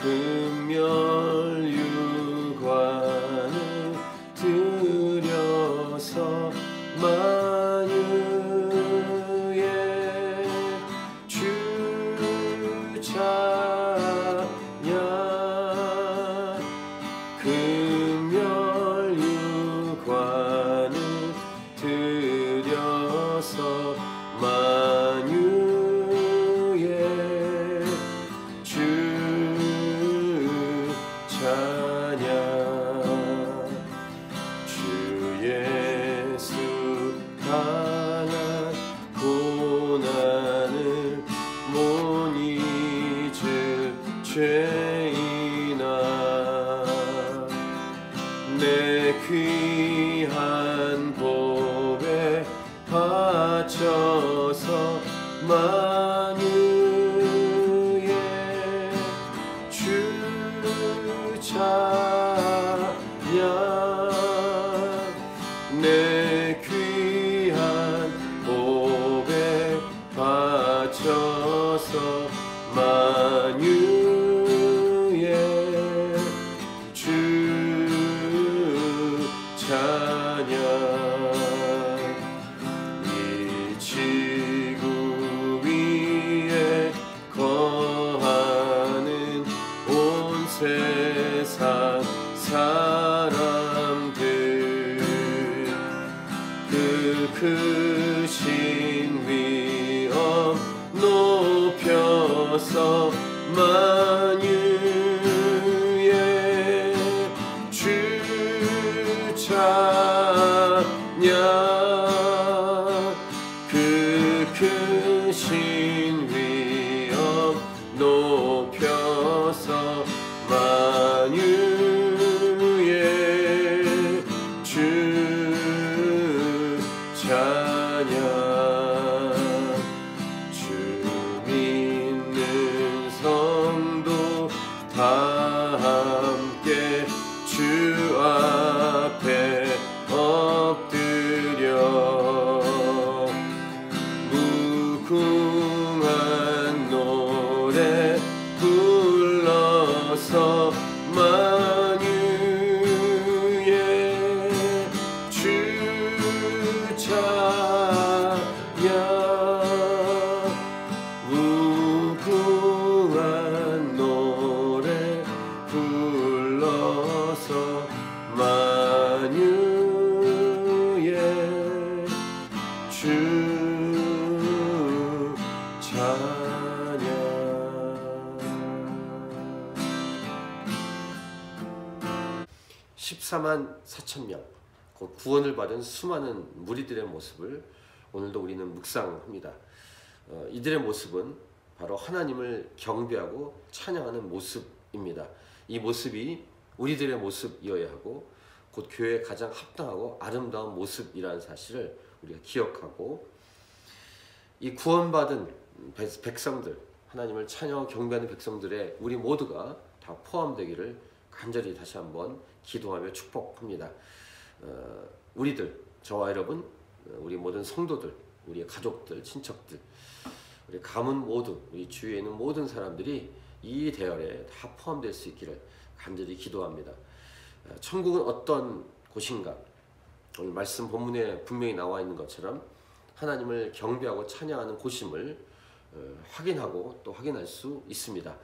금멸유관을 들여서 만유의 주 찬양 금멸유관을 들여서 만유의 주 찬양 주 예수 강한 고난을 못 잊을 죄인아 내 귀한 보배 바쳐서 만유의 주 찬양 내 귀한 보배 바쳐서 만유의 주 찬양 이 지구 위에 거하는 온 세상 사람들 그 크신 위엄 높여서 만유의 주 찬양 그 크신 위엄 높여서 만유의 주 찬양 주 믿는 성도 다 함께 주 앞에 엎드려 무궁한 노래 불러서 만유의 주 찬양 무궁한 노래 불러서 만유의 주 찬양 14만 4천 명 구원을 받은 수많은 무리들의 모습을 오늘도 우리는 묵상합니다. 이들의 모습은 바로 하나님을 경배하고 찬양하는 모습입니다. 이 모습이 우리들의 모습이어야 하고 곧 교회에 가장 합당하고 아름다운 모습이라는 사실을 우리가 기억하고 이 구원받은 백성들 하나님을 찬양하고 경배하는 백성들의 우리 모두가 다 포함되기를 간절히 다시 한번 기도하며 축복합니다. 우리들 저와 여러분 우리 모든 성도들 우리의 가족들 친척들 우리 가문 모두 우리 주위에 있는 모든 사람들이 이 대열에 다 포함될 수 있기를 간절히 기도합니다. 천국은 어떤 곳인가? 오늘 말씀 본문에 분명히 나와 있는 것처럼 하나님을 경배하고 찬양하는 곳임을 확인하고 또 확인할 수 있습니다.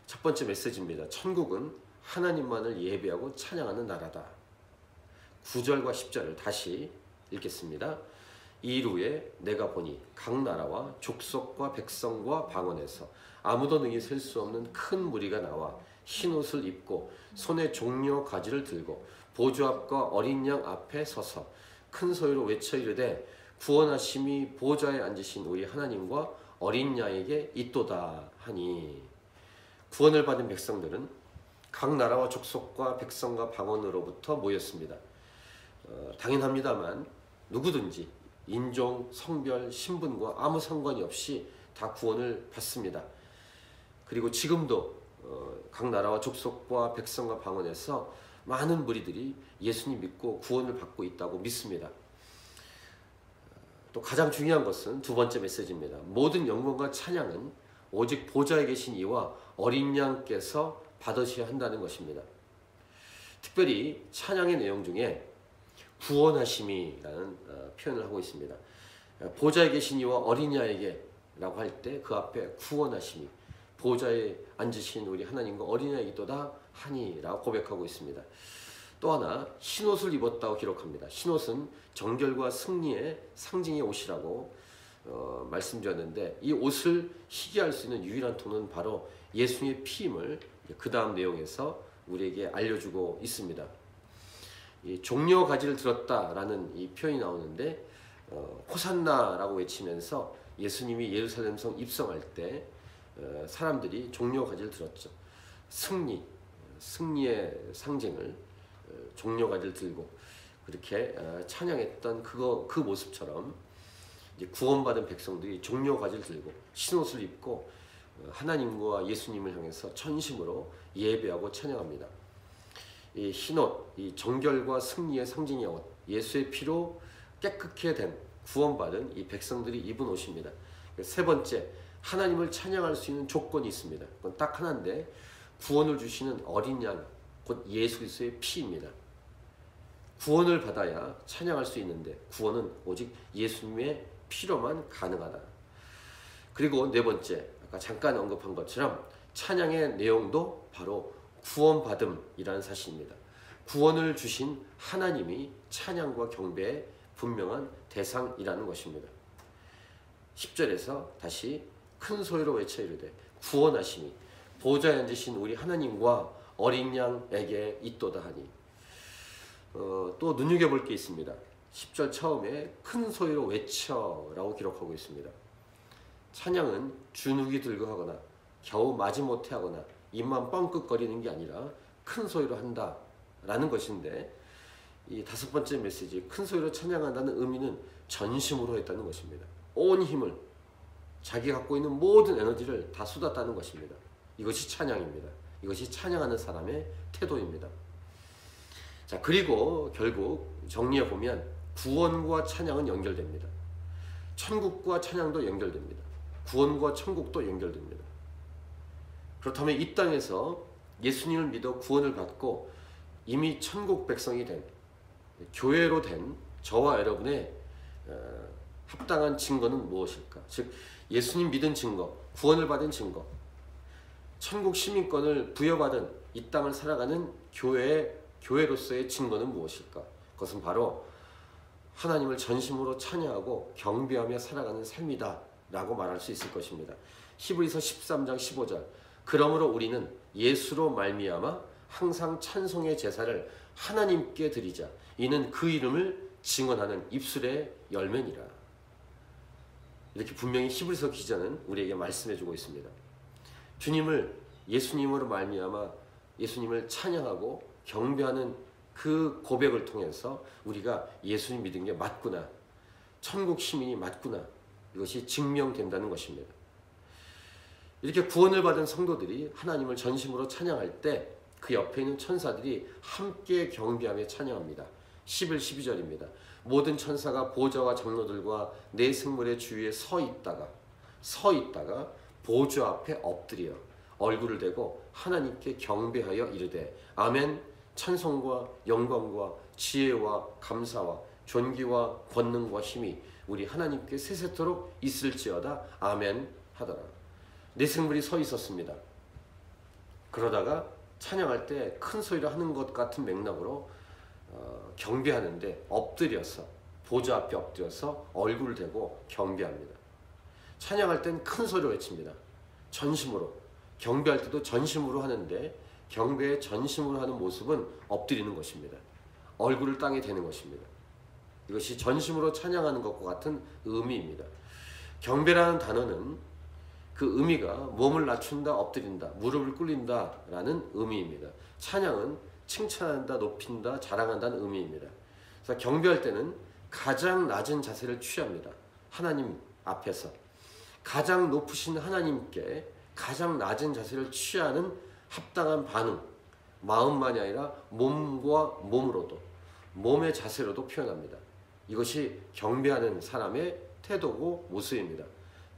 첫 번째 메시지입니다. 천국은 하나님만을 예배하고 찬양하는 나라다. 9절과 10절을 다시 읽겠습니다. 이루에 내가 보니 각 나라와 족속과 백성과 방언에서 아무도 능히 셀 수 없는 큰 무리가 나와 흰 옷을 입고 손에 종려 가지를 들고 보좌 앞과 어린 양 앞에 서서 큰 소리로 외쳐 이르되 구원하심이 보좌에 앉으신 우리 하나님과 어린 양에게 있도다 하니 구원을 받은 백성들은 각 나라와 족속과 백성과 방언으로부터 모였습니다. 당연합니다만 누구든지 인종, 성별, 신분과 아무 상관이 없이 다 구원을 받습니다. 그리고 지금도 각 나라와 족속과 백성과 방언에서 많은 무리들이 예수님 믿고 구원을 받고 있다고 믿습니다. 또 가장 중요한 것은 두 번째 메시지입니다. 모든 영광과 찬양은 오직 보좌에 계신 이와 어린 양께서 받으셔야 한다는 것입니다. 특별히 찬양의 내용 중에 구원하심이라는 표현을 하고 있습니다. 보좌에 계신 이와 어린 양에게 라고 할 때 그 앞에 구원하심이, 보좌에 앉으신 우리 하나님과 어린 양이도다 하니 라고 고백하고 있습니다. 또 하나 흰옷을 입었다고 기록합니다. 흰옷은 정결과 승리의 상징의 옷이라고 말씀드렸는데, 이 옷을 희게 할 수 있는 유일한 통은 바로 예수님의 피임을 그 다음 내용에서 우리에게 알려주고 있습니다. 이 종려 가지를 들었다라는 이 표현이 나오는데, 호산나라고 외치면서 예수님이 예루살렘 성 입성할 때 사람들이 종려 가지를 들었죠. 승리의 상징을 종려 가지를 들고 그렇게 찬양했던 그 모습처럼 이제 구원받은 백성들이 종려 가지를 들고 흰옷을 입고 하나님과 예수님을 향해서 전심으로 예배하고 찬양합니다. 이 흰옷, 이 정결과 승리의 상징의 옷, 예수의 피로 깨끗게 된 구원받은 이 백성들이 입은 옷입니다. 세 번째, 하나님을 찬양할 수 있는 조건이 있습니다. 그건 딱 하나인데, 구원을 주시는 어린 양, 곧 예수 그리스도의 피입니다. 구원을 받아야 찬양할 수 있는데, 구원은 오직 예수님의 피로만 가능하다. 그리고 네 번째, 아까 잠깐 언급한 것처럼 찬양의 내용도 바로 구원받음이라는 사실입니다. 구원을 주신 하나님이 찬양과 경배의 분명한 대상이라는 것입니다. 10절에서 다시 큰 소리로 외쳐 이르되 구원하심이 보좌에 앉으신 우리 하나님과 어린 양에게 있도다 하니, 또 눈여겨볼 게 있습니다. 10절 처음에 큰 소리로 외쳐라고 기록하고 있습니다. 찬양은 주눅이 들고 하거나 겨우 마지못해 하거나 입만 뻥끗거리는 게 아니라 큰 소리로 한다라는 것인데, 이 다섯 번째 메시지, 큰 소리로 찬양한다는 의미는 전심으로 했다는 것입니다. 온 힘을, 자기 갖고 있는 모든 에너지를 다 쏟았다는 것입니다. 이것이 찬양입니다. 이것이 찬양하는 사람의 태도입니다. 자, 그리고 결국 정리해 보면 구원과 찬양은 연결됩니다. 천국과 찬양도 연결됩니다. 구원과 천국도 연결됩니다. 그렇다면 이 땅에서 예수님을 믿어 구원을 받고 이미 천국 백성이 된, 교회로 된 저와 여러분의 합당한 증거는 무엇일까? 즉 예수님 믿은 증거, 구원을 받은 증거, 천국 시민권을 부여받은 이 땅을 살아가는 교회로서의 증거는 무엇일까? 그것은 바로 하나님을 전심으로 찬양하고 경배하며 살아가는 삶이다 라고 말할 수 있을 것입니다. 히브리서 13장 15절, 그러므로 우리는 예수로 말미암아 항상 찬송의 제사를 하나님께 드리자. 이는 그 이름을 증언하는 입술의 열매니라. 이렇게 분명히 히브리서 기자는 우리에게 말씀해주고 있습니다. 주님을, 예수님으로 말미암아 예수님을 찬양하고 경배하는 그 고백을 통해서 우리가 예수님 믿은 게 맞구나, 천국 시민이 맞구나, 이것이 증명된다는 것입니다. 이렇게 구원을 받은 성도들이 하나님을 전심으로 찬양할 때 그 옆에 있는 천사들이 함께 경배하며 찬양합니다. 11, 12절입니다. 모든 천사가 보좌와 장로들과 네 생물의 주위에 서 있다가 보좌 앞에 엎드려 얼굴을 대고 하나님께 경배하여 이르되 아멘. 찬송과 영광과 지혜와 감사와 존귀와 권능과 힘이 우리 하나님께 세세토록 있을지어다. 아멘 하더라. 네 생물이 서 있었습니다. 그러다가 찬양할 때 큰 소리로 하는 것 같은 맥락으로 경배하는데 엎드려서, 보좌 앞에 엎드려서 얼굴을 대고 경배합니다. 찬양할 땐 큰 소리로 외칩니다. 전심으로. 경배할 때도 전심으로 하는데, 경배의 전심으로 하는 모습은 엎드리는 것입니다. 얼굴을 땅에 대는 것입니다. 이것이 전심으로 찬양하는 것과 같은 의미입니다. 경배라는 단어는 그 의미가 몸을 낮춘다, 엎드린다, 무릎을 꿇린다 라는 의미입니다. 찬양은 칭찬한다, 높인다, 자랑한다는 의미입니다. 그래서 경배할 때는 가장 낮은 자세를 취합니다. 하나님 앞에서 가장 높으신 하나님께 가장 낮은 자세를 취하는 합당한 반응, 마음만이 아니라 몸과 몸으로도, 몸의 자세로도 표현합니다. 이것이 경배하는 사람의 태도고 모습입니다.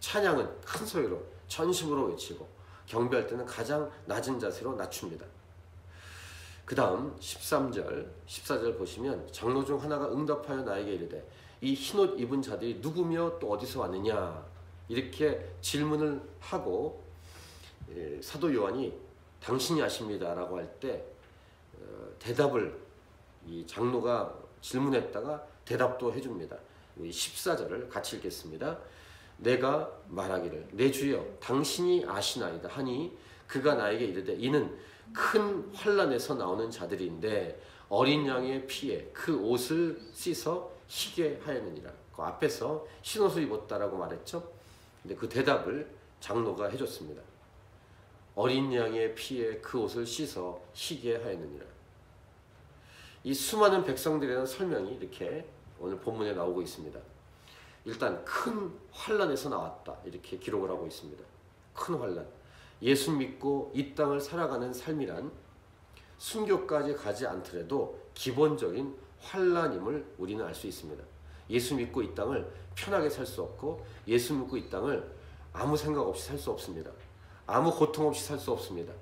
찬양은 큰 소리로 전심으로 외치고, 경배할 때는 가장 낮은 자세로 낮춥니다. 그 다음 13절, 14절 보시면 장로 중 하나가 응답하여 나에게 이르되 이 흰옷 입은 자들이 누구며 또 어디서 왔느냐 이렇게 질문을 하고 사도 요한이 당신이 아십니다 라고 할 때 대답을 이 장로가 질문했다가 대답도 해줍니다. 14절을 같이 읽겠습니다. 내가 말하기를 내 주여 당신이 아시나이다 하니 그가 나에게 이르되 이는 큰 환난에서 나오는 자들인데 어린 양의 피에 그 옷을 씻어 희게 하였느니라. 그 앞에서 흰옷을 입었다라고 말했죠. 근데 그 대답을 장로가 해줬습니다. 어린 양의 피에 그 옷을 씻어 희게 하였느니라. 이 수많은 백성들에 대한 설명이 이렇게 오늘 본문에 나오고 있습니다. 일단 큰 환난에서 나왔다 이렇게 기록을 하고 있습니다. 큰 환난. 예수 믿고 이 땅을 살아가는 삶이란 순교까지 가지 않더라도 기본적인 환난임을 우리는 알 수 있습니다. 예수 믿고 이 땅을 편하게 살 수 없고 예수 믿고 이 땅을 아무 생각 없이 살 수 없습니다. 아무 고통 없이 살 수 없습니다.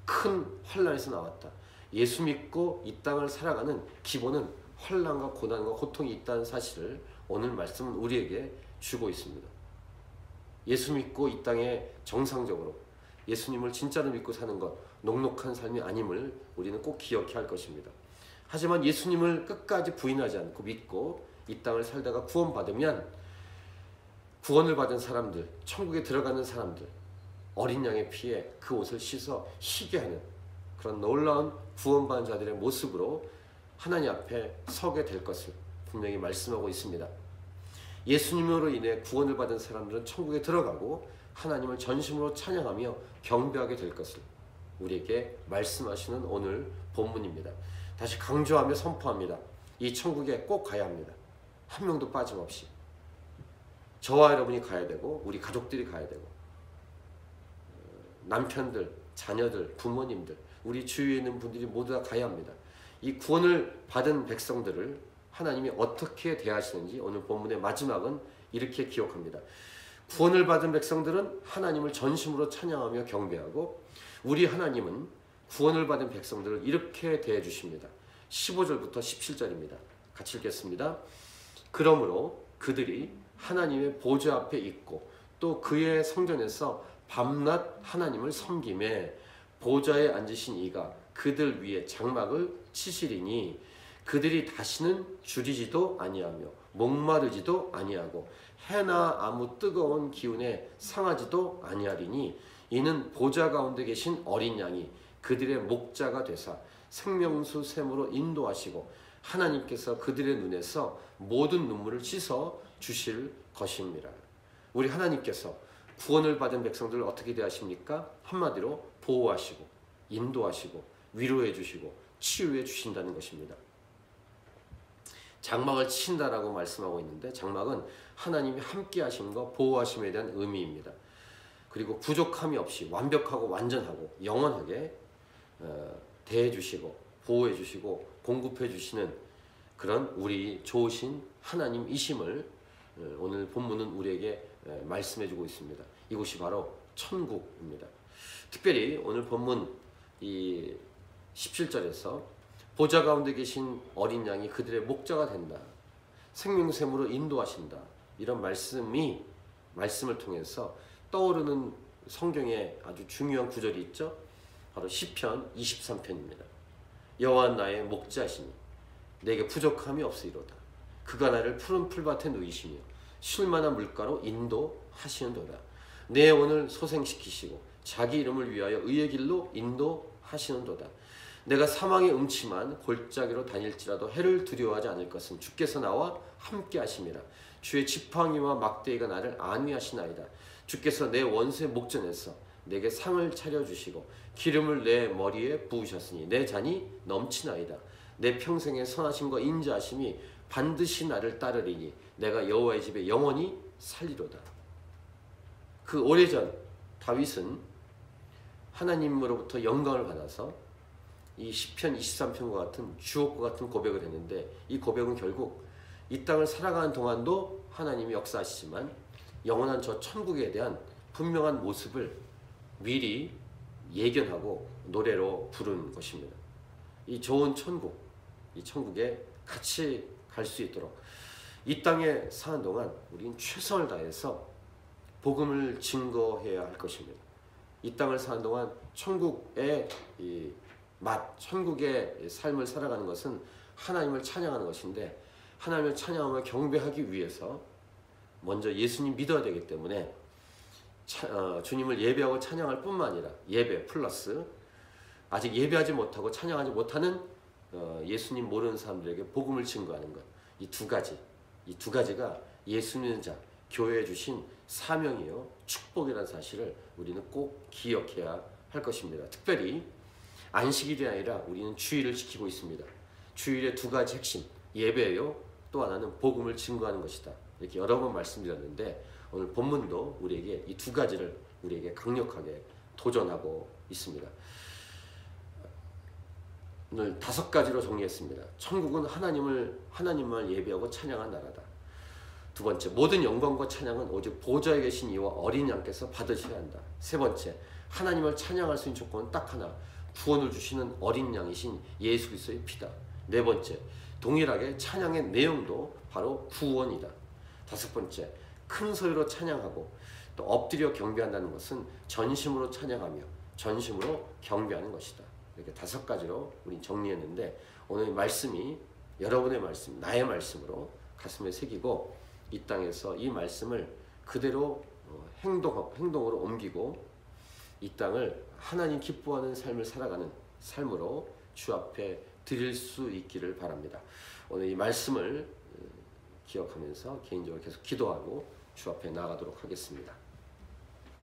큰 환난에서 나왔다. 예수 믿고 이 땅을 살아가는 기본은 환난과 고난과 고통이 있다는 사실을 오늘 말씀은 우리에게 주고 있습니다. 예수 믿고 이 땅에 정상적으로 예수님을 진짜로 믿고 사는 것 녹록한 삶이 아님을 우리는 꼭 기억해야 할 것입니다. 하지만 예수님을 끝까지 부인하지 않고 믿고 이 땅을 살다가 구원받으면 구원을 받은 사람들, 천국에 들어가는 사람들, 어린 양의 피에 그 옷을 씻어 희게 하는 그런 놀라운 구원받은 자들의 모습으로 하나님 앞에 서게 될 것을 분명히 말씀하고 있습니다. 예수님으로 인해 구원을 받은 사람들은 천국에 들어가고 하나님을 전심으로 찬양하며 경배하게 될 것을 우리에게 말씀하시는 오늘 본문입니다. 다시 강조하며 선포합니다. 이 천국에 꼭 가야 합니다. 한 명도 빠짐없이. 저와 여러분이 가야 되고 우리 가족들이 가야 되고 남편들, 자녀들, 부모님들, 우리 주위에 있는 분들이 모두 다 가야 합니다. 이 구원을 받은 백성들을 하나님이 어떻게 대하시는지 오늘 본문의 마지막은 이렇게 기록합니다. 구원을 받은 백성들은 하나님을 전심으로 찬양하며 경배하고 우리 하나님은 구원을 받은 백성들을 이렇게 대해 주십니다. 15절부터 17절입니다. 같이 읽겠습니다. 그러므로 그들이 하나님의 보좌 앞에 있고 또 그의 성전에서 밤낮 하나님을 섬기매 보좌에 앉으신 이가 그들 위에 장막을 치시리니 그들이 다시는 줄이지도 아니하며 목마르지도 아니하고 해나 아무 뜨거운 기운에 상하지도 아니하리니 이는 보좌 가운데 계신 어린 양이 그들의 목자가 되사 생명수 샘으로 인도하시고 하나님께서 그들의 눈에서 모든 눈물을 씻어 주실 것입니다. 우리 하나님께서 구원을 받은 백성들을 어떻게 대하십니까? 한마디로 보호하시고 인도하시고 위로해 주시고 치유해 주신다는 것입니다. 장막을 치신다라고 말씀하고 있는데 장막은 하나님이 함께 하신 것, 보호하심에 대한 의미입니다. 그리고 부족함이 없이 완벽하고 완전하고 영원하게 대해 주시고 보호해 주시고 공급해 주시는 그런 우리 좋으신 하나님이심을 오늘 본문은 우리에게 말씀해 주고 있습니다. 이곳이 바로 천국입니다. 특별히 오늘 본문 이 17절에서 보좌 가운데 계신 어린 양이 그들의 목자가 된다. 생명샘으로 인도하신다. 이런 말씀을 통해서 떠오르는 성경에 아주 중요한 구절이 있죠. 바로 시편 23편입니다. 여호와 나의 목자시니 내게 부족함이 없으리로다. 그가 나를 푸른 풀밭에 누이시며 쉴만한 물가로 인도하시는도다. 내 영혼을 소생시키시고 자기 이름을 위하여 의의 길로 인도하시는도다. 내가 사망의 음침한 골짜기로 다닐지라도 해를 두려워하지 않을 것은 주께서 나와 함께 하심이라. 주의 지팡이와 막대기가 나를 안위하시나이다. 주께서 내 원수의 목전에서 내게 상을 차려주시고 기름을 내 머리에 부으셨으니 내 잔이 넘치나이다. 내 평생의 선하심과 인자하심이 반드시 나를 따르리니 내가 여호와의 집에 영원히 살리로다. 그 오래전 다윗은 하나님으로부터 영광을 받아서 이 시편 23편과 같은 주옥과 같은 고백을 했는데 이 고백은 결국 이 땅을 살아가는 동안도 하나님이 역사하시지만 영원한 저 천국에 대한 분명한 모습을 미리 예견하고 노래로 부른 것입니다. 이 좋은 천국, 이 천국에 같이 갈 수 있도록 이 땅에 사는 동안 우리는 최선을 다해서 복음을 증거해야 할 것입니다. 이 땅을 사는 동안 천국의 이 맛, 천국의 삶을 살아가는 것은 하나님을 찬양하는 것인데, 하나님을 찬양하며 경배하기 위해서 먼저 예수님 믿어야 되기 때문에 주님을 예배하고 찬양할 뿐만 아니라 예배 플러스 아직 예배하지 못하고 찬양하지 못하는 예수님 모르는 사람들에게 복음을 증거하는 것, 이 두 가지가 예수 믿는 자, 교회에 주신 사명이요 축복이라는 사실을 우리는 꼭 기억해야 할 것입니다. 특별히 안식일이 아니라 우리는 주일을 지키고 있습니다. 주일의 두 가지 핵심, 예배요, 또 하나는 복음을 증거하는 것이다. 이렇게 여러 번 말씀드렸는데 오늘 본문도 우리에게 이 두 가지를 우리에게 강력하게 도전하고 있습니다. 오늘 5가지로 정리했습니다. 천국은 하나님을 예배하고 찬양한 나라다. 두 번째, 모든 영광과 찬양은 오직 보좌에 계신 이와 어린 양께서 받으셔야 한다. 세 번째, 하나님을 찬양할 수 있는 조건은 딱 하나, 구원을 주시는 어린 양이신 예수 그리스도의 피다. 네 번째, 동일하게 찬양의 내용도 바로 구원이다. 5번째, 큰 소리로 찬양하고 또 엎드려 경배한다는 것은 전심으로 찬양하며 전심으로 경배하는 것이다. 이렇게 5가지로 우리 정리했는데 오늘 말씀이 여러분의 말씀, 나의 말씀으로 가슴에 새기고 이 땅에서 이 말씀을 그대로 행동으로 옮기고 이 땅을 하나님 기뻐하는 삶을 살아가는 삶으로 주 앞에 드릴 수 있기를 바랍니다. 오늘 이 말씀을 기억하면서 개인적으로 계속 기도하고 주 앞에 나가도록 하겠습니다.